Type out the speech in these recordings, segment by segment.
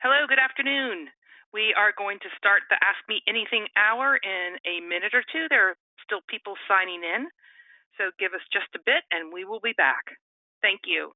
Hello, good afternoon. We are going to start the Ask Me Anything hour in a minute or two. There are still people signing in, so give us just a bit and we will be back. Thank you.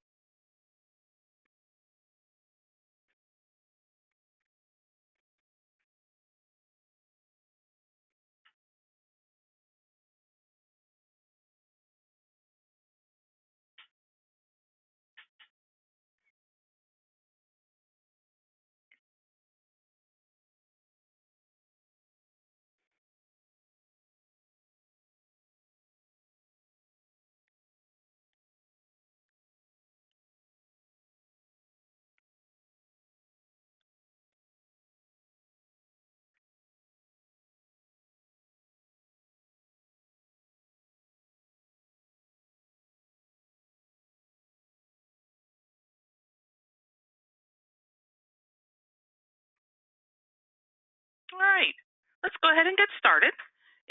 All right, let's go ahead and get started.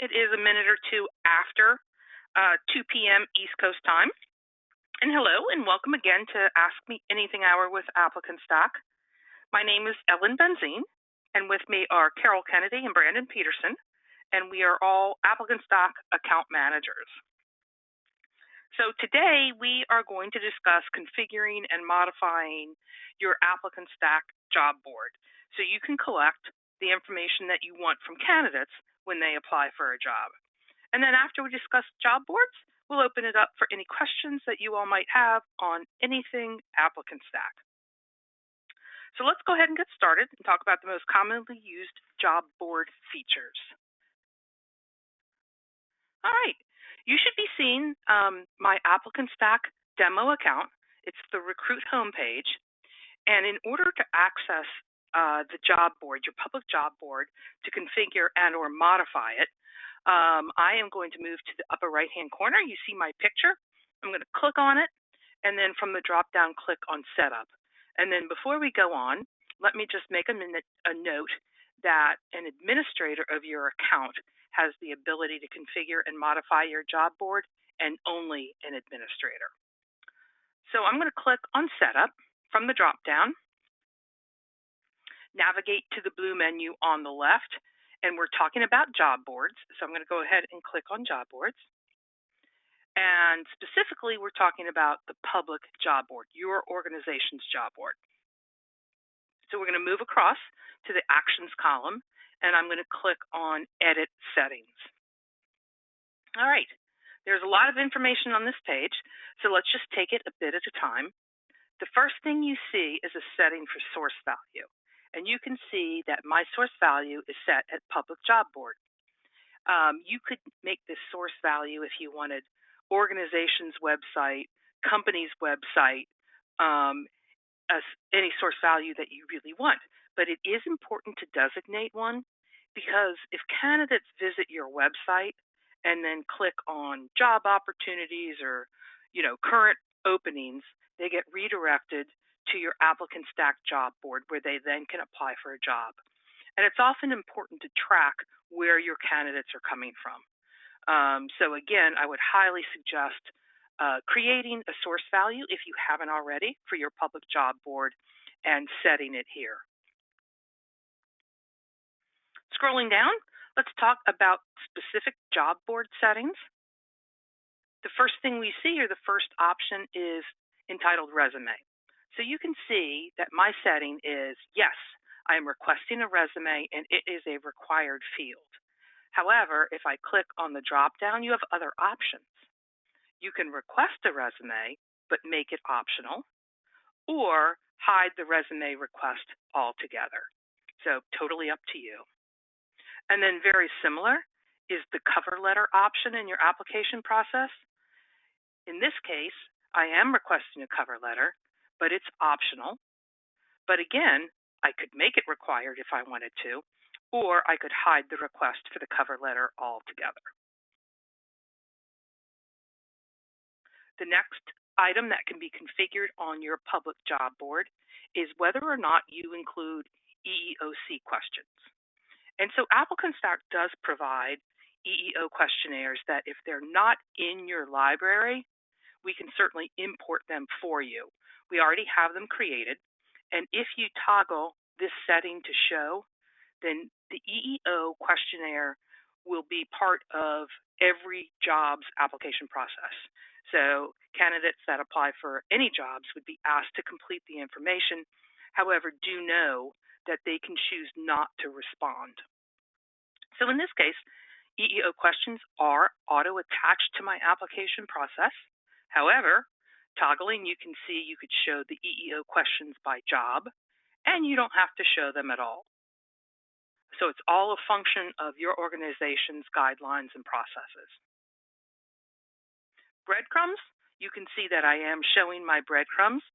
It is a minute or two after 2 p.m. East Coast time. And hello and welcome again to Ask Me Anything hour with ApplicantStack. My name is Ellen Benzine, and with me are Carol Kennedy and Brandon Peterson, and we are all ApplicantStack account managers. So today we are going to discuss configuring and modifying your ApplicantStack job board so you can collect the information that you want from candidates when they apply for a job. And then after we discuss job boards, we'll open it up for any questions that you all might have on anything ApplicantStack. So let's go ahead and get started and talk about the most commonly used job board features. All right. You should be seeing my ApplicantStack demo account. It's the Recruit homepage. And in order to access the job board, your public job board, to configure and or modify it, I am going to move to the upper right-hand corner. You see my picture. I'm going to click on it, and then from the drop-down, click on Setup. And then before we go on, let me just make a note that an administrator of your account has the ability to configure and modify your job board, and only an administrator. So I'm going to click on Setup from the drop-down, navigate to the blue menu on the left, and we're talking about job boards. So I'm going to go ahead and click on job boards. And specifically, we're talking about the public job board, your organization's job board. So we're going to move across to the Actions column, and I'm going to click on Edit Settings. All right, there's a lot of information on this page, so let's just take it a bit at a time. The first thing you see is a setting for source value, and you can see that my source value is set at public job board. You could make this source value if you wanted organization's website, company's website, any source value that you really want. But it is important to designate one, because if candidates visit your website and then click on job opportunities or current openings, they get redirected to your ApplicantStack job board where they then can apply for a job. And it's often important to track where your candidates are coming from. So again, I would highly suggest creating a source value, if you haven't already, for your public job board and setting it here. Scrolling down, let's talk about specific job board settings. The first thing we see, or the first option, is entitled Resume. So you can see that my setting is, yes, I am requesting a resume and it is a required field. However, if I click on the drop-down, you have other options. You can request a resume but make it optional, or hide the resume request altogether. So totally up to you. And then very similar is the cover letter option in your application process. In this case, I am requesting a cover letter, but it's optional. But again, I could make it required if I wanted to, or I could hide the request for the cover letter altogether. The next item that can be configured on your public job board is whether or not you include EEOC questions. And so ApplicantStack does provide EEO questionnaires that if they're not in your library, we can certainly import them for you. We already have them created. And if you toggle this setting to show, then the EEO questionnaire will be part of every job's application process. So candidates that apply for any jobs would be asked to complete the information. However, do know that they can choose not to respond. So in this case, EEO questions are auto-attached to my application process. However, toggling, you can see you could show the EEO questions by job, and you don't have to show them at all. So it's all a function of your organization's guidelines and processes. Breadcrumbs, you can see that I am showing my breadcrumbs,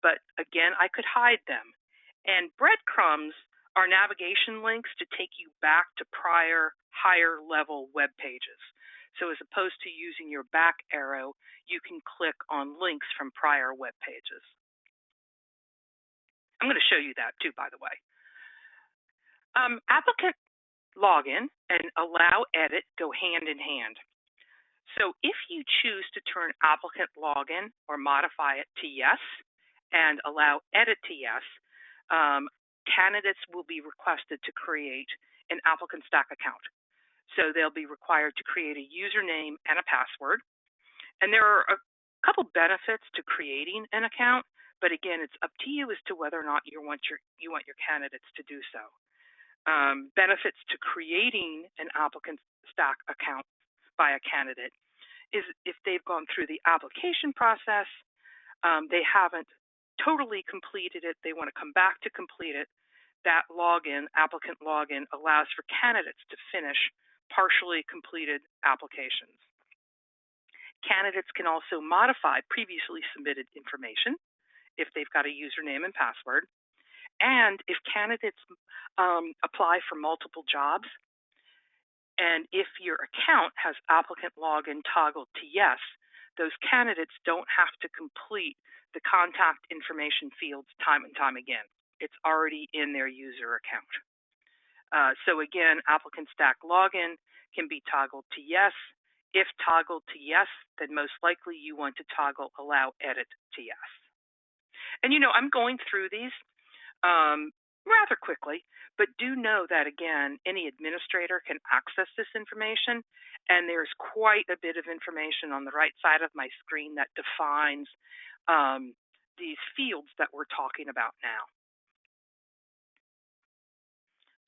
but again, I could hide them. And breadcrumbs are navigation links to take you back to prior higher level web pages. So as opposed to using your back arrow, you can click on links from prior web pages. I'm going to show you that too, by the way. Applicant login and allow edit go hand in hand. So if you choose to turn applicant login or modify it to yes and allow edit to yes, candidates will be requested to create an ApplicantStack account. So they'll be required to create a username and a password. And there are a couple benefits to creating an account, but again, it's up to you as to whether or not you want your candidates to do so. Benefits to creating an ApplicantStack account by a candidate is if they've gone through the application process, they haven't totally completed it, they want to come back to complete it, that login, applicant login, allows for candidates to finish partially completed applications. Candidates can also modify previously submitted information if they've got a username and password. And if candidates apply for multiple jobs, and if your account has applicant login toggled to yes, those candidates don't have to complete the contact information fields time and time again. It's already in their user account. So again, ApplicantStack login can be toggled to yes. If toggled to yes, then most likely you want to toggle allow edit to yes. And I'm going through these rather quickly, but do know that, again, any administrator can access this information, and there's quite a bit of information on the right side of my screen that defines these fields that we're talking about now.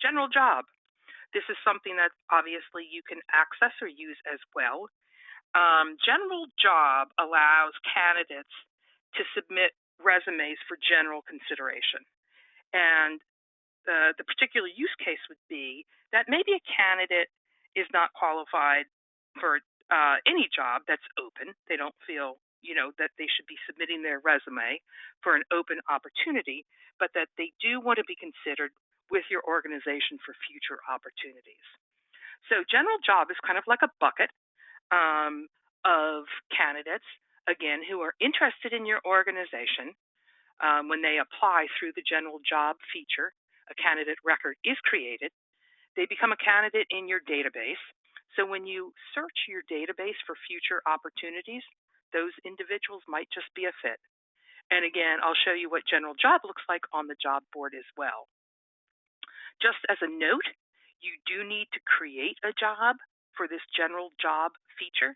General job. This is something that obviously you can access or use as well. General job allows candidates to submit resumes for general consideration. And the particular use case would be that maybe a candidate is not qualified for any job that's open. They don't feel, that they should be submitting their resume for an open opportunity, but that they do want to be considered with your organization for future opportunities. So general job is kind of like a bucket of candidates, again, who are interested in your organization. When they apply through the general job feature, a candidate record is created. They become a candidate in your database. So when you search your database for future opportunities, those individuals might just be a fit. And again, I'll show you what general job looks like on the job board as well. Just as a note, you do need to create a job for this general job feature,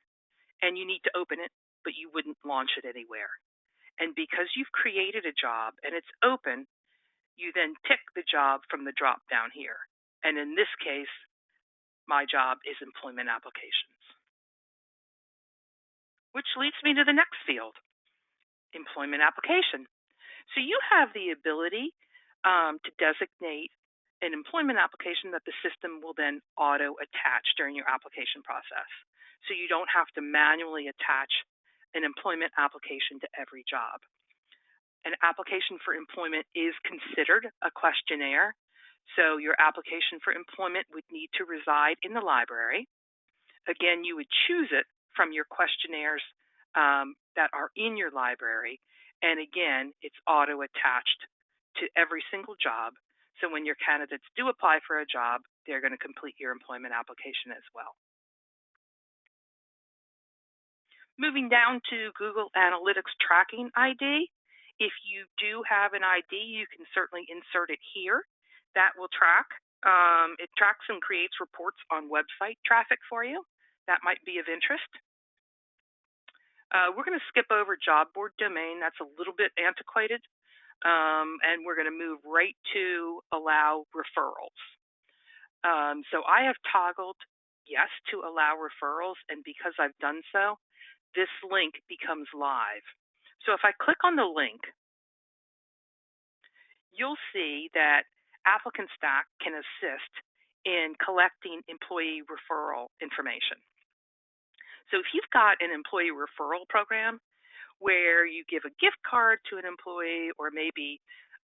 and you need to open it, but you wouldn't launch it anywhere. And because you've created a job and it's open, you then pick the job from the drop down here. And in this case, my job is employment applications. Which leads me to the next field, employment application. So you have the ability to designate an employment application that the system will then auto-attach during your application process. So you don't have to manually attach an employment application to every job. An application for employment is considered a questionnaire. So your application for employment would need to reside in the library. Again, you would choose it from your questionnaires that are in your library. And again, it's auto-attached to every single job. So when your candidates do apply for a job, they're going to complete your employment application as well. Moving down to Google Analytics Tracking ID, If you do have an ID, you can certainly insert it here. That will track. It tracks and creates reports on website traffic for you. That might be of interest. We're going to skip over job board domain. That's a little bit antiquated. And we're going to move right to allow referrals. So I have toggled yes to allow referrals, and because I've done so, this link becomes live. So if I click on the link, you'll see that ApplicantStack can assist in collecting employee referral information. So if you've got an employee referral program where you give a gift card to an employee or maybe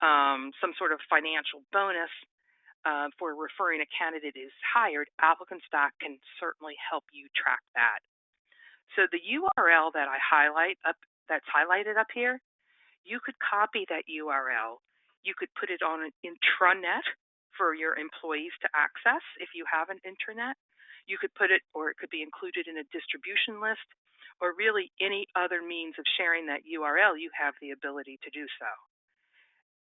some sort of financial bonus for referring a candidate is hired, ApplicantStack can certainly help you track that. So the URL that I highlight up, that's highlighted up here, you could copy that URL. You could put it on an intranet for your employees to access if you have an intranet. You could put it, or it could be included in a distribution list, or really any other means of sharing that URL, you have the ability to do so.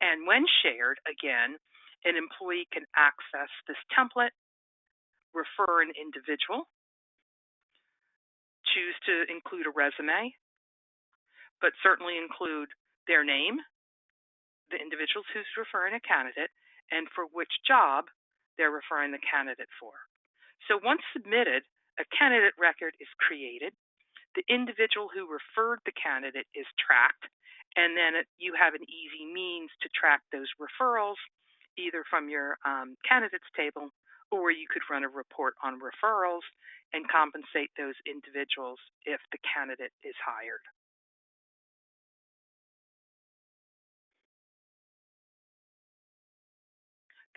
And when shared, again, an employee can access this template, refer an individual, choose to include a resume, but certainly include their name, the individuals who's referring a candidate, and for which job they're referring the candidate for. So once submitted, a candidate record is created. The individual who referred the candidate is tracked, and then you have an easy means to track those referrals, either from your candidates table, or you could run a report on referrals and compensate those individuals if the candidate is hired.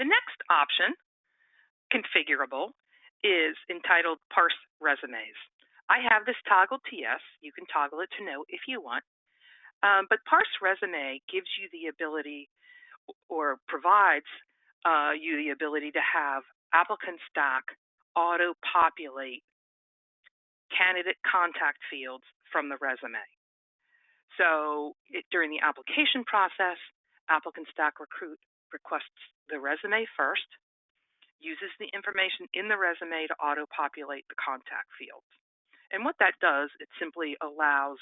The next option, configurable, is entitled Parse Resumes. I have this toggled to yes. You can toggle it to no if you want. But Parse Resume gives you the ability or provides you the ability to have ApplicantStack auto-populate candidate contact fields from the resume. So during the application process, ApplicantStack requests the resume first, uses the information in the resume to auto-populate the contact fields. And what that does, it simply allows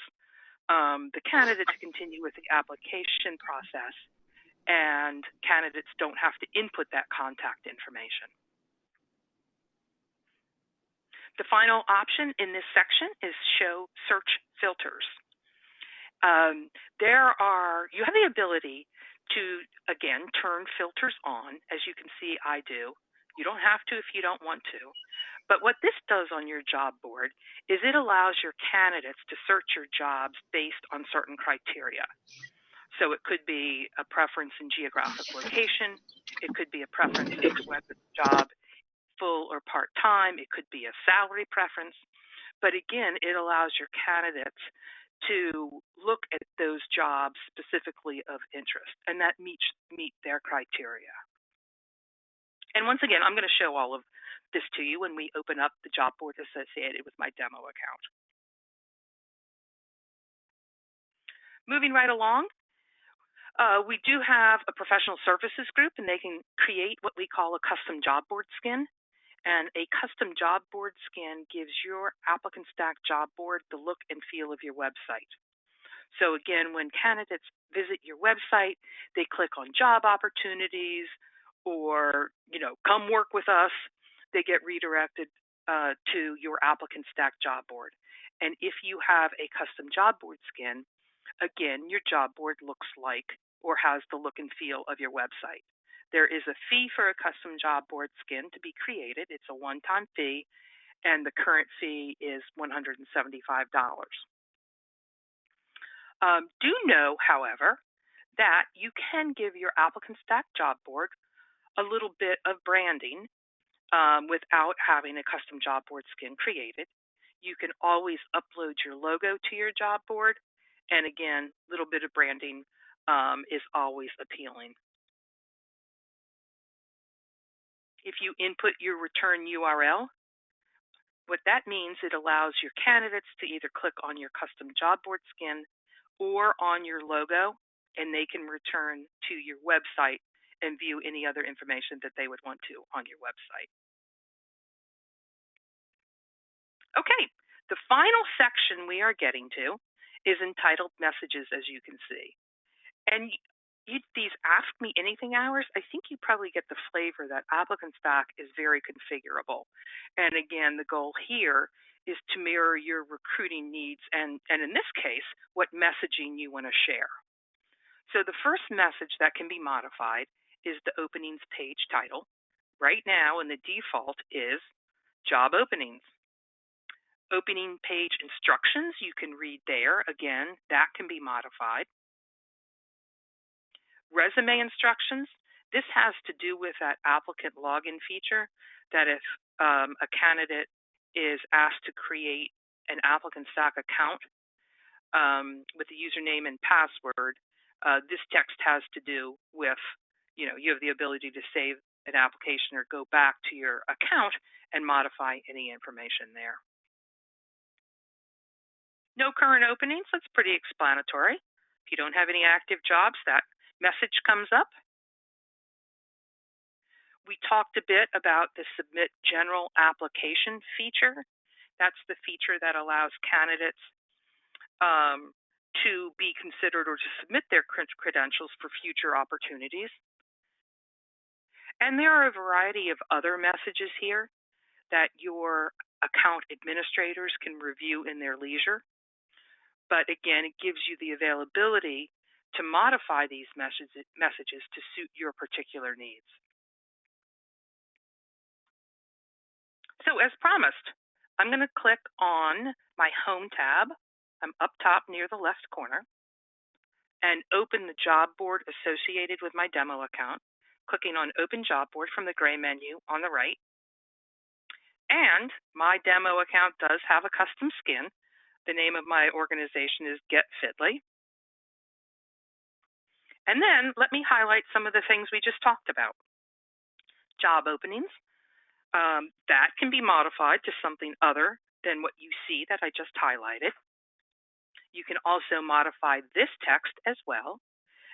the candidate to continue with the application process, and candidates don't have to input that contact information. The final option in this section is show search filters. You have the ability to, again, turn filters on. As you can see, I do. You don't have to if you don't want to. But what this does on your job board is it allows your candidates to search your jobs based on certain criteria. So it could be a preference in geographic location. It could be a preference as to whether the job full or part-time. It could be a salary preference. But again, it allows your candidates to look at those jobs specifically of interest, and that meet their criteria. And once again, I'm going to show all of this to you when we open up the job board associated with my demo account. Moving right along, we do have a professional services group, and they can create what we call a custom job board skin. And a custom job board skin gives your ApplicantStack job board the look and feel of your website. So again, when candidates visit your website, they click on job opportunities or, come work with us, they get redirected to your ApplicantStack job board. And if you have a custom job board skin, again, your job board looks like or has the look and feel of your website. There is a fee for a custom job board skin to be created. It's a one-time fee, and the current fee is $175. Do know, however, that you can give your ApplicantStack job board a little bit of branding without having a custom job board skin created. You can always upload your logo to your job board, and again, a little bit of branding is always appealing. If you input your return URL, what that means, it allows your candidates to either click on your custom job board skin or on your logo and they can return to your website and view any other information that they would want to on your website. Okay, the final section we are getting to is entitled Messages, as you can see. And these Ask Me Anything hours, I think you probably get the flavor that ApplicantStack is very configurable. And again, the goal here is to mirror your recruiting needs and in this case, what messaging you want to share. So the first message that can be modified is the openings page title. Right now, and the default is job openings. Opening page instructions, you can read there. Again, that can be modified. Resume instructions, this has to do with that applicant login feature that if a candidate is asked to create an ApplicantStack account with a username and password, this text has to do with, you have the ability to save an application or go back to your account and modify any information there. No current openings, that's pretty explanatory. If you don't have any active jobs, that message comes up. We talked a bit about the Submit General Application feature. That's the feature that allows candidates to be considered or to submit their credentials for future opportunities. And there are a variety of other messages here that your account administrators can review in their leisure. But again, it gives you the availability to modify these messages to suit your particular needs. So as promised, I'm going to click on my Home tab. I'm up top near the left corner, and open the job board associated with my demo account, clicking on Open Job Board from the gray menu on the right. And my demo account does have a custom skin. The name of my organization is Get Fitly. And then let me highlight some of the things we just talked about. Job openings. That can be modified to something other than what you see that I just highlighted. You can also modify this text as well.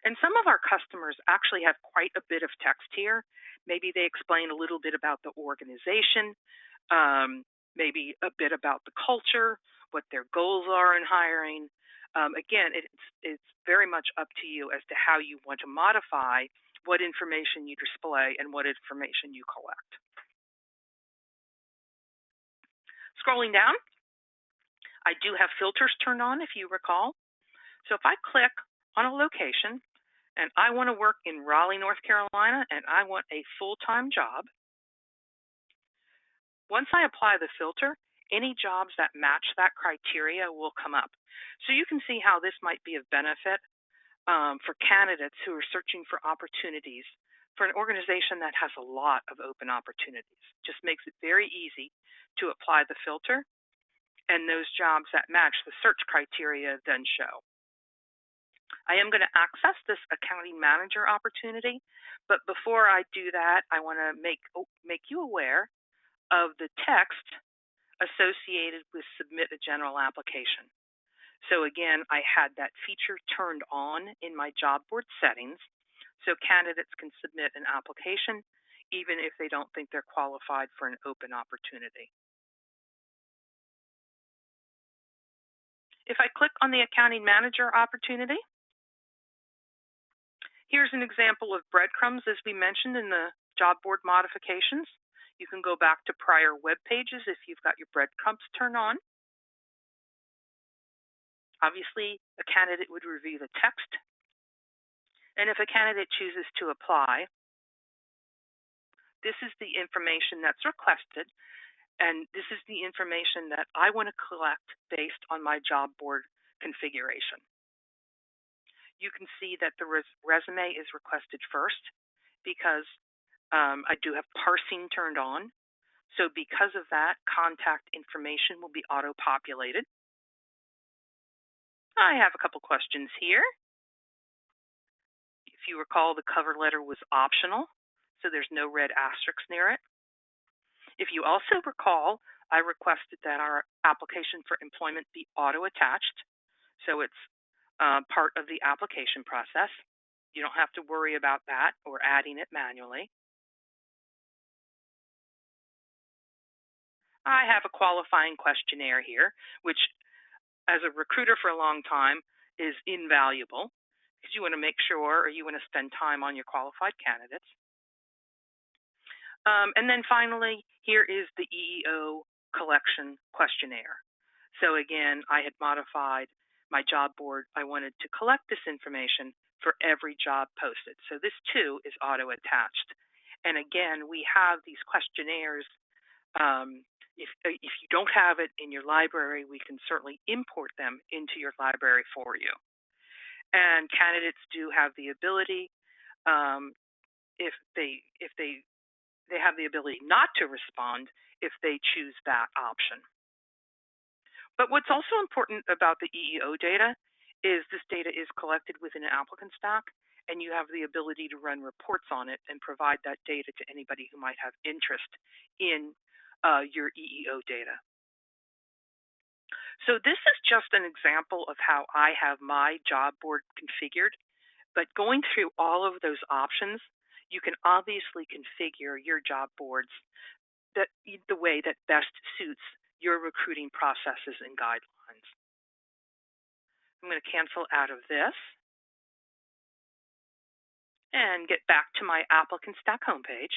And some of our customers actually have quite a bit of text here. Maybe they explain a little bit about the organization, maybe a bit about the culture, what their goals are in hiring. Again, it's very much up to you as to how you want to modify what information you display and what information you collect. Scrolling down, I do have filters turned on, if you recall. So if I click on a location and I want to work in Raleigh, North Carolina, and I want a full-time job, once I apply the filter, any jobs that match that criteria will come up. So you can see how this might be of benefit for candidates who are searching for opportunities for an organization that has a lot of open opportunities. Just makes it very easy to apply the filter, and those jobs that match the search criteria then show. I am going to access this accounting manager opportunity, but before I do that, I want to make you aware of the text associated with Submit a General Application. So again, I had that feature turned on in my job board settings, so candidates can submit an application even if they don't think they're qualified for an open opportunity. If I click on the accounting manager opportunity, here's an example of breadcrumbs as we mentioned in the job board modifications. You can go back to prior web pages if you've got your breadcrumbs turned on. Obviously, a candidate would review the text. And if a candidate chooses to apply, this is the information that's requested, and this is the information that I want to collect based on my job board configuration. You can see that the resume is requested first because I do have parsing turned on. So because of that, contact information will be auto-populated. I have a couple questions here. If you recall, the cover letter was optional, so there's no red asterisk near it. If you also recall, I requested that our application for employment be auto-attached. So it's part of the application process. You don't have to worry about that or adding it manually. I have a qualifying questionnaire here, which as a recruiter for a long time is invaluable because you want to make sure, or you want to spend time on your qualified candidates. And then finally, here is the EEO collection questionnaire. So again, I had modified my job board. I wanted to collect this information for every job posted. So this too is auto-attached. And again, we have these questionnaires. If you don't have it in your library, we can certainly import them into your library for you. And candidates do have the ability, if they have the ability not to respond if they choose that option. But what's also important about the EEO data is this data is collected within an ApplicantStack, and you have the ability to run reports on it and provide that data to anybody who might have interest in your EEO data. So this is just an example of how I have my job board configured, but going through all of those options, you can obviously configure your job boards the way that best suits your recruiting processes and guidelines. I'm going to cancel out of this and get back to my ApplicantStack homepage.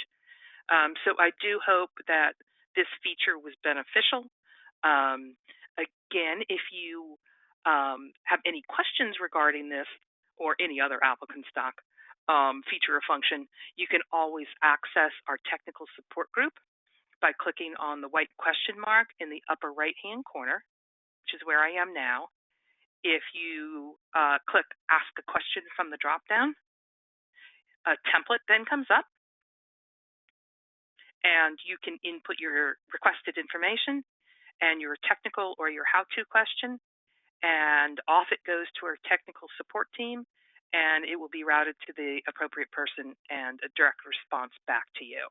So I do hope that this feature was beneficial. Again, if you have any questions regarding this or any other ApplicantStack feature or function, you can always access our technical support group by clicking on the white question mark in the upper right-hand corner, which is where I am now. If you click Ask a Question from the drop-down, a template then comes up, and you can input your requested information and your technical or your how-to question, and off it goes to our technical support team, and it will be routed to the appropriate person and a direct response back to you.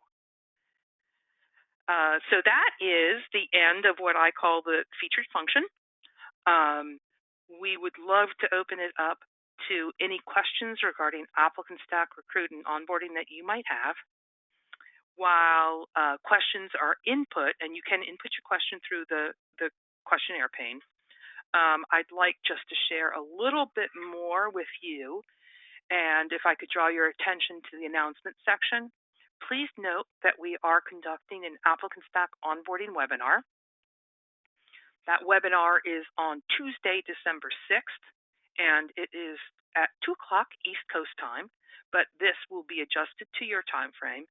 So that is the end of what I call the featured function. We would love to open it up to any questions regarding ApplicantStack Recruit and onboarding that you might have. While questions are input, and you can input your question through the questionnaire pane, I'd like just to share a little bit more with you. And if I could draw your attention to the announcement section, please note that we are conducting an ApplicantStack onboarding webinar. That webinar is on Tuesday, December 6th, and it is at 2 o'clock East Coast time, but this will be adjusted to your time frame.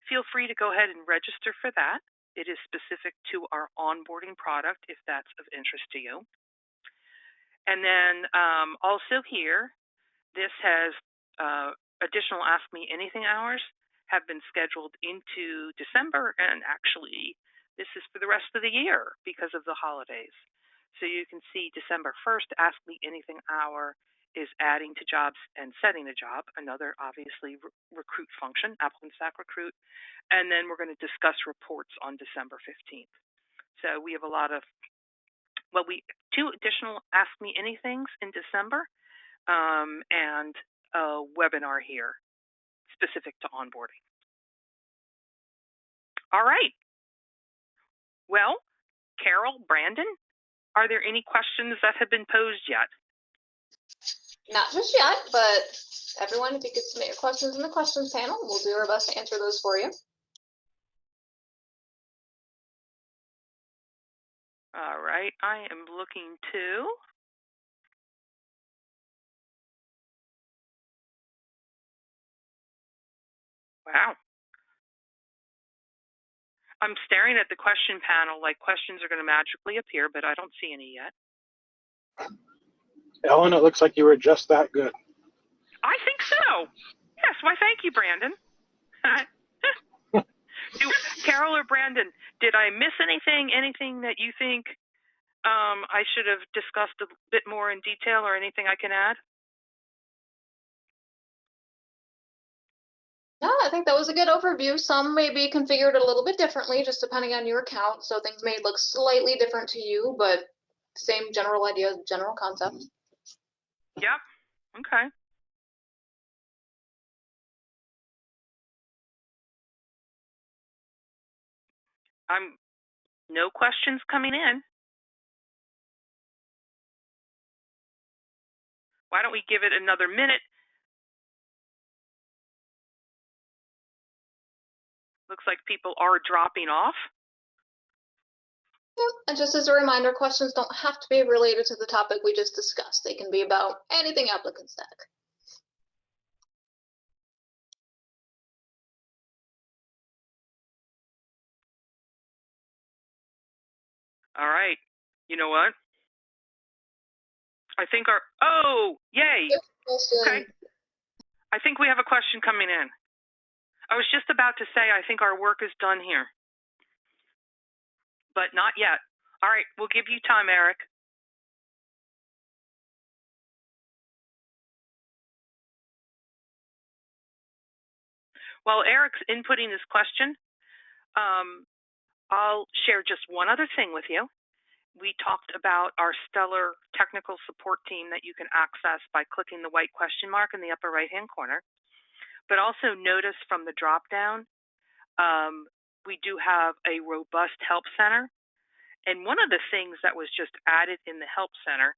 Feel free to go ahead and register for that. It is specific to our onboarding product if that's of interest to you. And then also here, this has additional Ask Me Anything hours have been scheduled into December, and actually this is for the rest of the year because of the holidays. So you can see December 1st, Ask Me Anything hour is adding to jobs and setting a job, another obviously recruit function, ApplicantStack Recruit, and then we're going to discuss reports on December 15th. So we have a lot of, well, 2 additional Ask Me Anythings in December, and a webinar here specific to onboarding. All right. Well, Carol, Brandon, are there any questions that have been posed yet? Not just yet, but everyone, if you could submit your questions in the questions panel, we'll do our best to answer those for you. All right, I am looking too. Wow. I'm staring at the question panel like questions are going to magically appear, but I don't see any yet. Ellen, it looks like you were just that good. I think so. Yes, why thank you, Brandon. Carol or Brandon, did I miss anything that you think I should have discussed a bit more in detail, or anything I can add? No, I think that was a good overview. Some may be configured a little bit differently, just depending on your account. So things may look slightly different to you, but same general idea, general concept. Yep. Okay. No questions coming in. Why don't we give it another minute? Looks like people are dropping off. Yep. And just as a reminder, questions don't have to be related to the topic we just discussed. They can be about anything ApplicantStack. All right. You know what? I think oh, yay. Okay. I think we have a question coming in. I was just about to say, I think our work is done here, but not yet. All right. We'll give you time, Eric. While Eric's inputting his question, I'll share just one other thing with you. We talked about our stellar technical support team that you can access by clicking the white question mark in the upper right-hand corner. But also notice from the drop-down, we do have a robust help center. And one of the things that was just added in the help center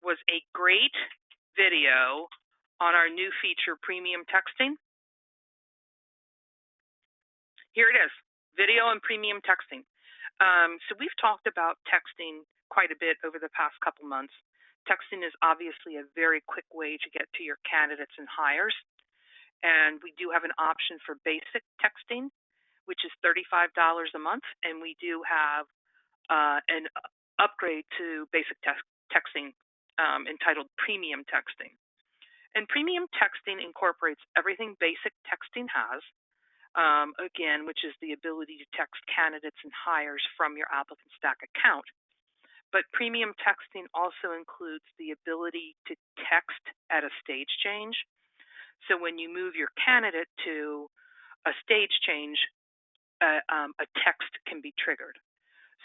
was a great video on our new feature, premium texting. Here it is, video and premium texting. So we've talked about texting quite a bit over the past couple months. Texting is obviously a very quick way to get to your candidates and hires. And we do have an option for basic texting, which is $35 a month. And we do have an upgrade to basic texting entitled premium texting. And premium texting incorporates everything basic texting has, again, which is the ability to text candidates and hires from your ApplicantStack account. But premium texting also includes the ability to text at a stage change. So when you move your candidate to a stage change, a text can be triggered.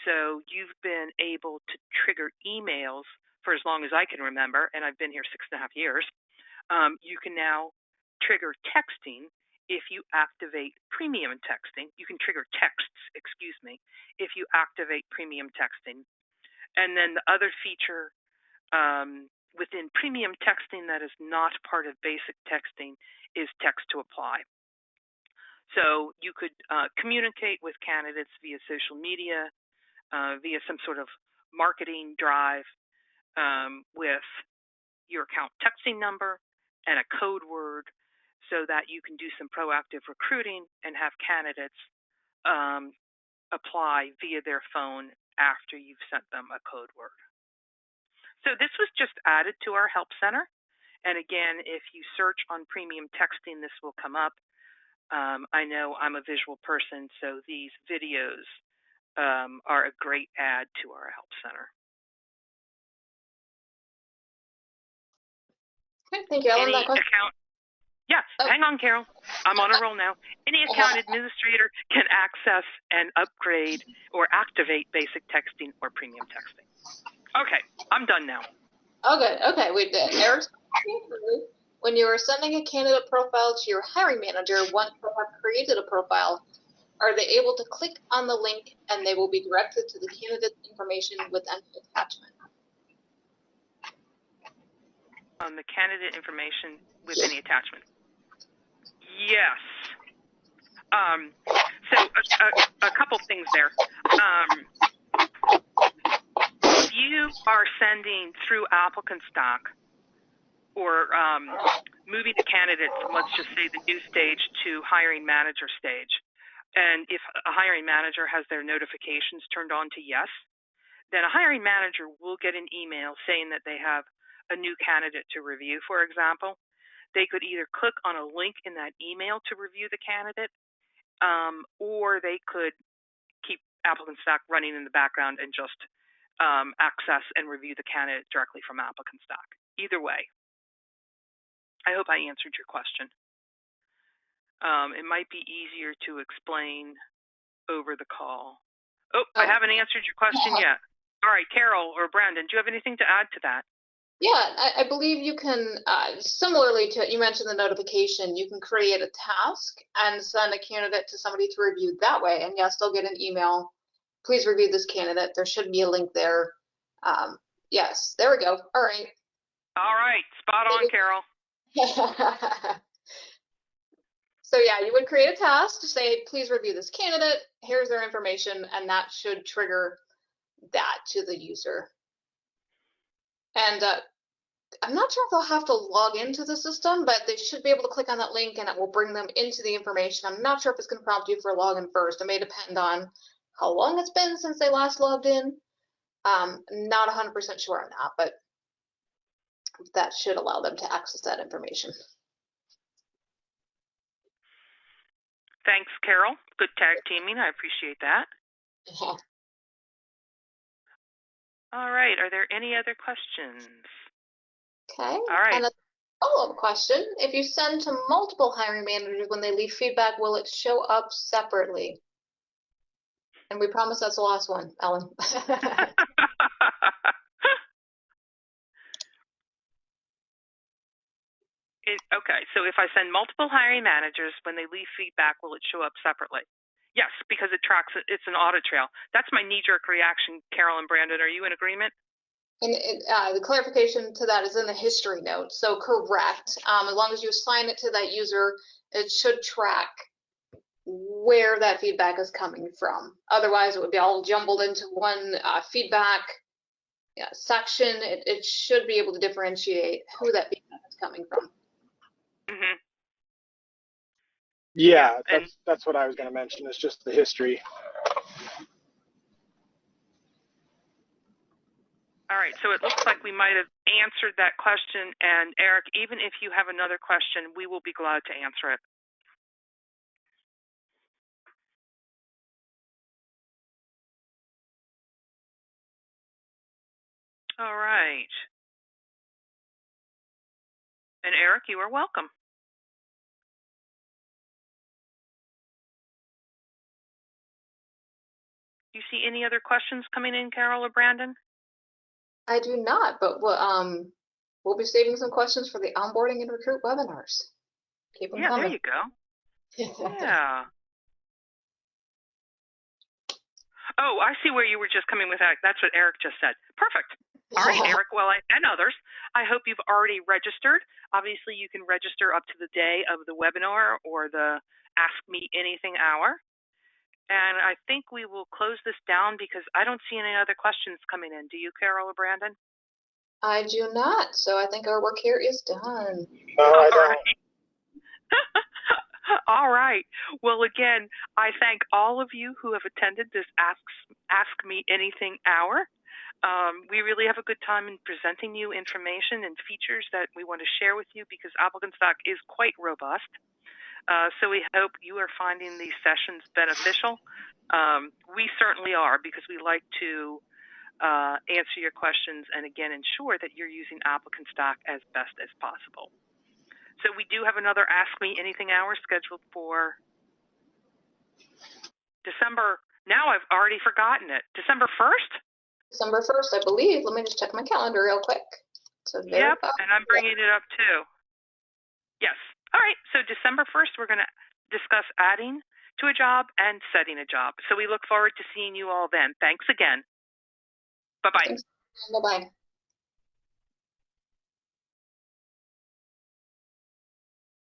So you've been able to trigger emails for as long as I can remember, and I've been here 6.5 years. You can now trigger texting if you activate premium texting. You can trigger texts, if you activate premium texting. And then the other feature within premium texting that is not part of basic texting is text to apply. So you could communicate with candidates via social media, via some sort of marketing drive with your account texting number and a code word so that you can do some proactive recruiting and have candidates apply via their phone after you've sent them a code word. So this was just added to our help center. And again, if you search on premium texting, this will come up. I know I'm a visual person, so these videos are a great add to our help center. Okay, thank you. Any account? Yeah, hang on, Carol. I'm on a roll now. Any account administrator can access and upgrade or activate basic texting or premium texting. Okay, I'm done now. Okay, we did. Eric's when you are sending a candidate profile to your hiring manager, once they have created a profile, are they able to click on the link and they will be directed to the candidate's information with an attachment? On the candidate information with any attachment. Yes. So a couple things there. If you are sending through ApplicantStack or moving a candidate from, let's just say, the new stage to hiring manager stage, and if a hiring manager has their notifications turned on to yes, then a hiring manager will get an email saying that they have a new candidate to review, for example. They could either click on a link in that email to review the candidate, or they could keep ApplicantStack running in the background and just access and review the candidate directly from ApplicantStack. Either way. I hope I answered your question. It might be easier to explain over the call. I haven't answered your question yet. All right, Carol or Brandon, do you have anything to add to that? Yeah, I believe you can, similarly to, you mentioned the notification, you can create a task and send a candidate to somebody to review that way. And yes, they'll get an email. Please review this candidate. There should be a link there. Yes, there we go. All right. All right, spot on, Carol. So yeah, you would create a task to say, please review this candidate. Here's their information, and that should trigger that to the user. And I'm not sure if they'll have to log into the system, but they should be able to click on that link and it will bring them into the information. I'm not sure if it's going to prompt you for a login first. It may depend on how long it's been since they last logged in. Not 100% sure on that, but that should allow them to access that information. Thanks, Carol. Good tag teaming. I appreciate that. All right. Are there any other questions? Okay. All right. And a follow-up question. If you send to multiple hiring managers when they leave feedback, will it show up separately? And we promise that's the last one, Ellen. Okay, so if I send multiple hiring managers, when they leave feedback, will it show up separately? Yes, because it tracks it. It's an audit trail. That's my knee-jerk reaction, Carol and Brandon. Are you in agreement? And the clarification to that is in the history note. So correct. As long as you assign it to that user, it should track where that feedback is coming from. Otherwise, it would be all jumbled into one feedback section. It should be able to differentiate who that feedback is coming from. Mm-hmm. Yeah, that's what I was going to mention. It's just the history. All right, so it looks like we might have answered that question. And Eric, even if you have another question, we will be glad to answer it. All right. And Eric, you are welcome. Do you see any other questions coming in, Carol or Brandon? I do not, but we'll be saving some questions for the onboarding and recruit webinars. Keep them coming. There you go. Yeah. Oh, I see where you were just coming with that. That's what Eric just said. Perfect. All right, Eric, well, and others, I hope you've already registered. Obviously, you can register up to the day of the webinar or the Ask Me Anything hour. And I think we will close this down because I don't see any other questions coming in. Do you, Carol or Brandon? I do not. So I think our work here is done. No, I don't. All right. Well, again, I thank all of you who have attended this Ask Me Anything hour. We really have a good time in presenting you information and features that we want to share with you because ApplicantStack is quite robust. So we hope you are finding these sessions beneficial. We certainly are because we like to answer your questions and, again, ensure that you're using ApplicantStack as best as possible. So we do have another Ask Me Anything hour scheduled for December. Now I've already forgotten it. December 1st? December 1st, I believe. Let me just check my calendar real quick. So yep, and I'm bringing it up too. Yes. All right, so December 1st, we're going to discuss adding to a job and setting a job. So we look forward to seeing you all then. Thanks again. Bye-bye. Bye-bye.